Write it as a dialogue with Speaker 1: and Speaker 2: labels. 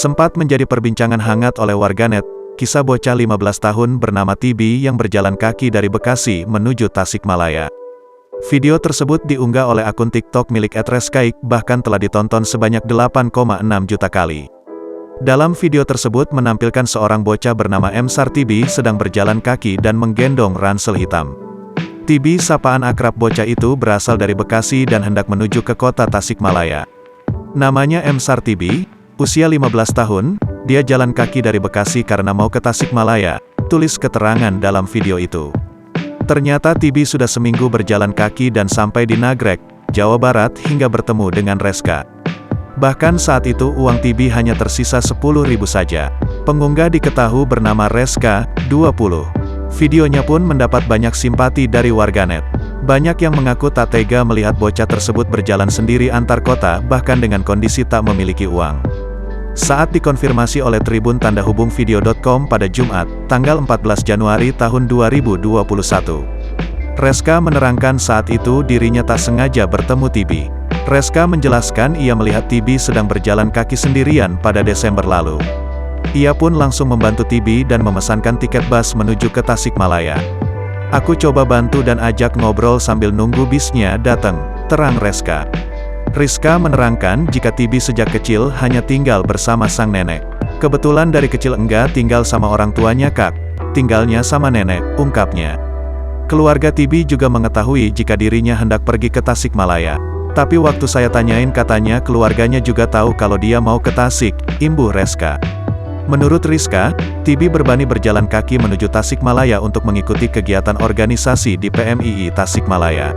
Speaker 1: Sempat menjadi perbincangan hangat oleh warganet, kisah bocah 15 tahun bernama Tibi yang berjalan kaki dari Bekasi menuju Tasikmalaya. Video tersebut diunggah oleh akun TikTok milik @reskaik, bahkan telah ditonton sebanyak 8,6 juta kali. Dalam video tersebut menampilkan seorang bocah bernama Emsar Tibi sedang berjalan kaki dan menggendong ransel hitam. Tibi, sapaan akrab bocah itu, berasal dari Bekasi dan hendak menuju ke kota Tasikmalaya. Namanya Emsar Tibi, usia 15 tahun, dia jalan kaki dari Bekasi karena mau ke Tasikmalaya, tulis keterangan dalam video itu. Ternyata Tibi sudah seminggu berjalan kaki dan sampai di Nagrek, Jawa Barat hingga bertemu dengan Reska. Bahkan saat itu uang Tibi hanya tersisa 10.000 saja. Pengunggah diketahui bernama Reska, 20. Videonya pun mendapat banyak simpati dari warganet. Banyak yang mengaku tak tega melihat bocah tersebut berjalan sendiri antar kota, bahkan dengan kondisi tak memiliki uang. Saat dikonfirmasi oleh Tribun Tanda Hubung Video.com pada Jumat, tanggal 14 Januari tahun 2021. Reska menerangkan saat itu dirinya tak sengaja bertemu Tibi. Reska menjelaskan ia melihat Tibi sedang berjalan kaki sendirian pada Desember lalu. Ia pun langsung membantu Tibi dan memesankan tiket bus menuju ke Tasikmalaya. Aku coba bantu dan ajak ngobrol sambil nunggu bisnya datang, terang Reska. Rizka menerangkan jika Tibi sejak kecil hanya tinggal bersama sang nenek. Kebetulan dari kecil enggak tinggal sama orang tuanya Kak, tinggalnya sama nenek, ungkapnya. Keluarga Tibi juga mengetahui jika dirinya hendak pergi ke Tasikmalaya. Tapi waktu saya tanyain katanya keluarganya juga tahu kalau dia mau ke Tasik, imbuh Reska. Menurut Rizka, Tibi berbani berjalan kaki menuju Tasikmalaya untuk mengikuti kegiatan organisasi di PMII Tasikmalaya.